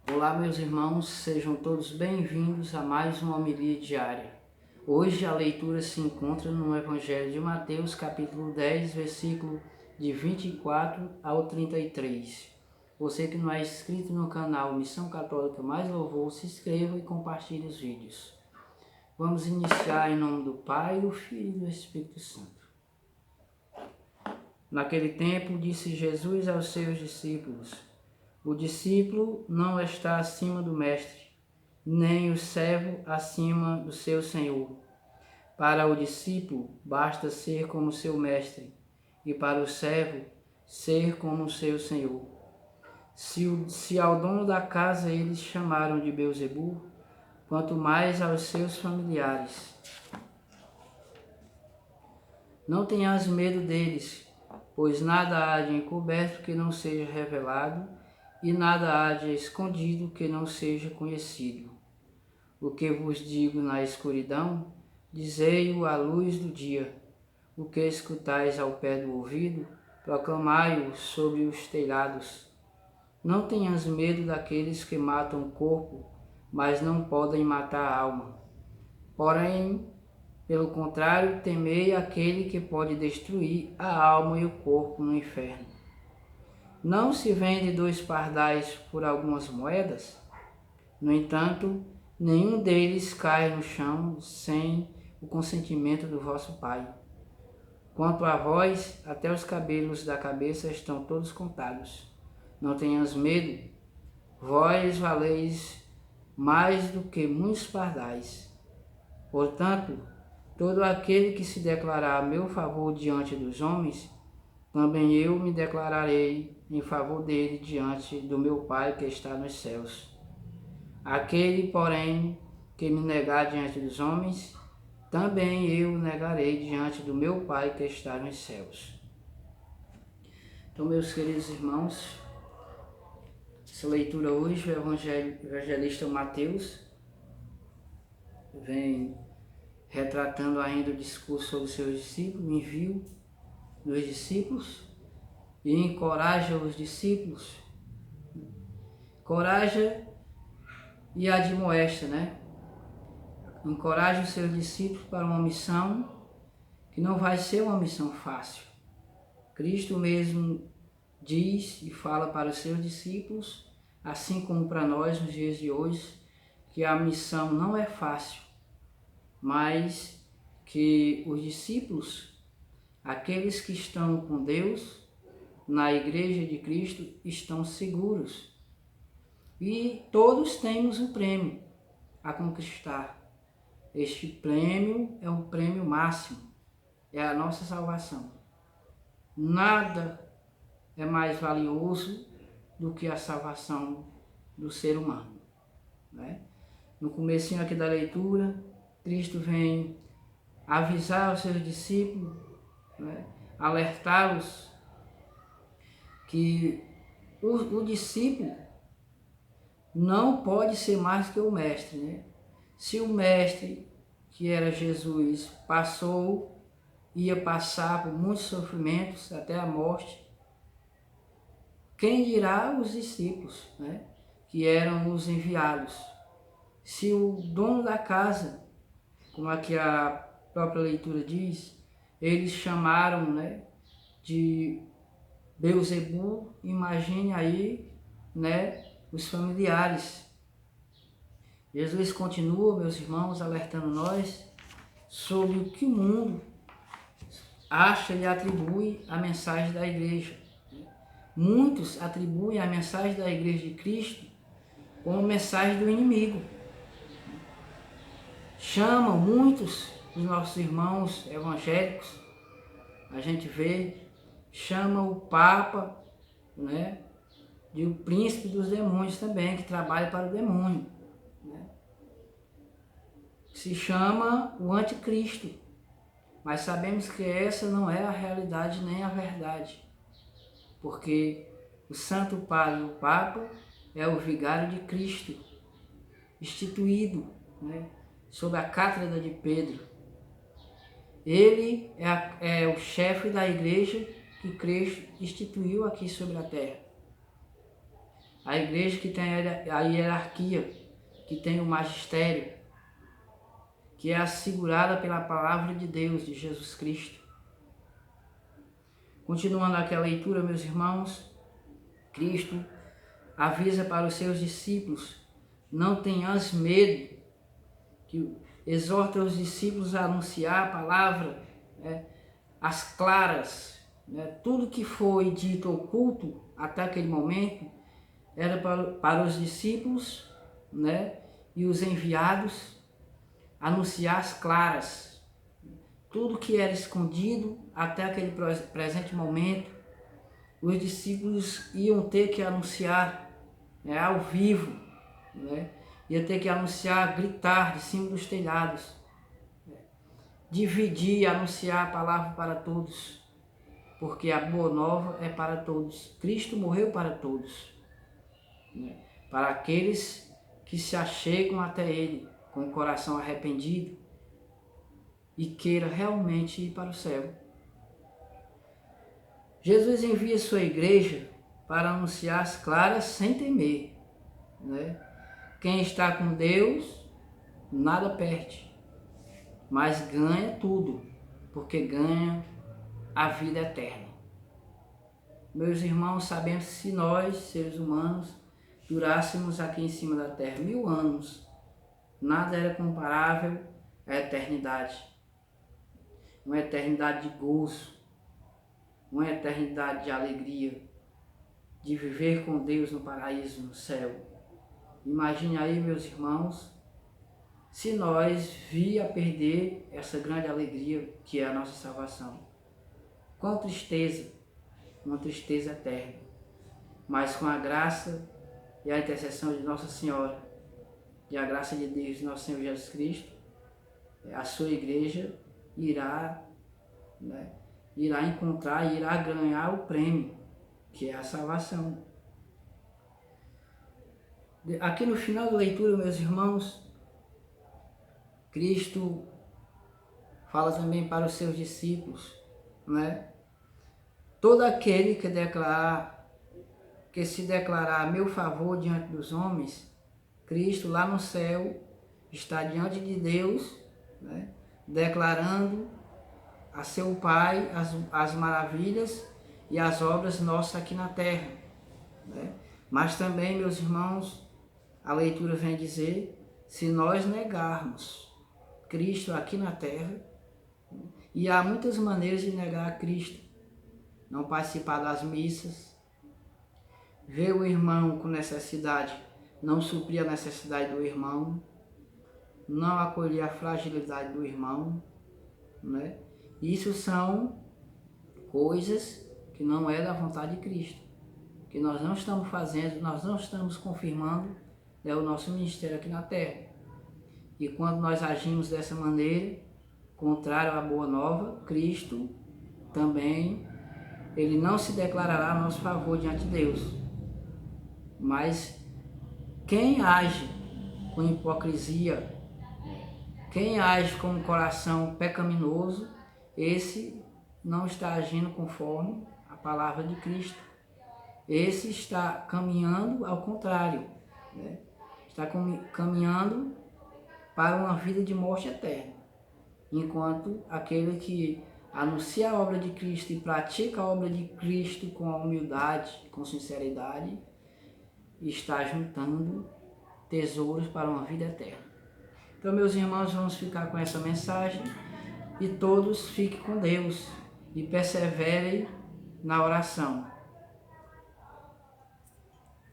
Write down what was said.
Olá, meus irmãos, sejam todos bem-vindos a mais uma homilia diária. Hoje a leitura se encontra no Evangelho de Mateus, capítulo 10, versículo de 24 ao 33. Você que não é inscrito no canal Missão Católica Mais Louvor, se inscreva e compartilhe os vídeos. Vamos iniciar em nome do Pai, do Filho e do Espírito Santo. Naquele tempo, disse Jesus aos seus discípulos: o discípulo não está acima do mestre, nem o servo acima do seu senhor. Para o discípulo, basta ser como seu mestre, e para o servo, ser como seu senhor. Se ao dono da casa eles chamaram de Beelzebul, quanto mais aos seus familiares. Não tenhas medo deles, pois nada há de encoberto que não seja revelado, e nada há de escondido que não seja conhecido. O que vos digo na escuridão, dizei-o à luz do dia. O que escutais ao pé do ouvido, proclamai-o sobre os telhados. Não tenhas medo daqueles que matam o corpo, mas não podem matar a alma. Porém, pelo contrário, temei aquele que pode destruir a alma e o corpo no inferno. Não se vende 2 pardais por algumas moedas? No entanto, nenhum deles cai no chão sem o consentimento do vosso Pai. Quanto a vós, até os cabelos da cabeça estão todos contados. Não tenhas medo, vós valeis mais do que muitos pardais. Portanto, todo aquele que se declarar a meu favor diante dos homens, também eu me declararei em favor dele diante do meu Pai que está nos céus. Aquele, porém, que me negar diante dos homens, também eu negarei diante do meu Pai que está nos céus. Então, meus queridos irmãos, essa leitura hoje, o evangelista Mateus vem retratando ainda o discurso sobre os seus discípulos, o envio dos discípulos, e encoraja os discípulos, encoraja e admoesta, Encoraja os seus discípulos para uma missão que não vai ser uma missão fácil. Cristo mesmo diz e fala para os seus discípulos, assim como para nós nos dias de hoje, que a missão não é fácil, mas que os discípulos, aqueles que estão com Deus, na Igreja de Cristo, estão seguros. E todos temos um prêmio a conquistar. Este prêmio é um prêmio máximo, é a nossa salvação. Nada é mais valioso do que a salvação do ser humano. No comecinho aqui da leitura, Cristo vem avisar os seus discípulos, alertá-los que o discípulo não pode ser mais que o mestre. Se o mestre, que era Jesus, ia passar por muitos sofrimentos até a morte, quem dirá os discípulos, que eram os enviados? Se o dono da casa, como aqui a própria leitura diz, eles chamaram de Beelzebul, imagine aí os familiares. Jesus continua, meus irmãos, alertando nós sobre o que o mundo acha e atribui à mensagem da igreja. Muitos atribuem a mensagem da igreja de Cristo como mensagem do inimigo. Chamam muitos dos nossos irmãos evangélicos, a gente vê, chama o Papa, de o príncipe dos demônios também, que trabalha para o demônio. Se chama o anticristo, mas sabemos que essa não é a realidade nem a verdade, porque o Santo Padre, o Papa, é o vigário de Cristo, instituído sob a cátedra de Pedro. Ele é o chefe da igreja que Cristo instituiu aqui sobre a terra. A igreja que tem a hierarquia, que tem o magistério, que é assegurada pela palavra de Deus, de Jesus Cristo. Continuando aqui a leitura, meus irmãos, Cristo avisa para os seus discípulos: não tenhas medo, que exorta os discípulos a anunciar a palavra, as claras, tudo que foi dito oculto até aquele momento era para os discípulos, e os enviados anunciar as claras. Tudo que era escondido até aquele presente momento, os discípulos iam ter que anunciar ao vivo, ia ter que anunciar, gritar de cima dos telhados, dividir, anunciar a palavra para todos, porque a boa nova é para todos. Cristo morreu para todos, para aqueles que se achegam até Ele com o coração arrependido e queira realmente ir para o céu. Jesus envia sua igreja para anunciar as claras sem temer. Quem está com Deus, nada perde, mas ganha tudo, porque ganha a vida eterna. Meus irmãos, sabemos que se nós, seres humanos, durássemos aqui em cima da terra 1000 anos, nada era comparável à eternidade. Uma eternidade de gozo, uma eternidade de alegria, de viver com Deus no paraíso, no céu. Imagine aí, meus irmãos, se nós vir a perder essa grande alegria que é a nossa salvação. Qual tristeza, uma tristeza eterna. Mas com a graça e a intercessão de Nossa Senhora, e a graça de Deus, nosso Senhor Jesus Cristo, a sua igreja irá encontrar, irá ganhar o prêmio, que é a salvação. Aqui no final da leitura, meus irmãos, Cristo fala também para os seus discípulos, todo aquele que se declarar a meu favor diante dos homens, Cristo lá no céu está diante de Deus, declarando a seu Pai as maravilhas e as obras nossas aqui na terra. Mas também, meus irmãos, a leitura vem dizer, se nós negarmos Cristo aqui na terra, e há muitas maneiras de negar a Cristo: não participar das missas, ver o irmão com necessidade, não suprir a necessidade do irmão, não acolher a fragilidade do irmão, Isso são coisas que não é da vontade de Cristo, que nós não estamos fazendo, nós não estamos confirmando o nosso ministério aqui na terra. E quando nós agimos dessa maneira, contrário à boa nova, Cristo também, Ele não se declarará a nosso favor diante de Deus. Mas quem age com hipocrisia, quem age com um coração pecaminoso, esse não está agindo conforme a palavra de Cristo. Esse está caminhando ao contrário, está caminhando para uma vida de morte eterna. Enquanto aquele que anuncia a obra de Cristo e pratica a obra de Cristo com humildade, com sinceridade, está juntando tesouros para uma vida eterna. Então, meus irmãos, vamos ficar com essa mensagem e todos fiquem com Deus e perseverem na oração.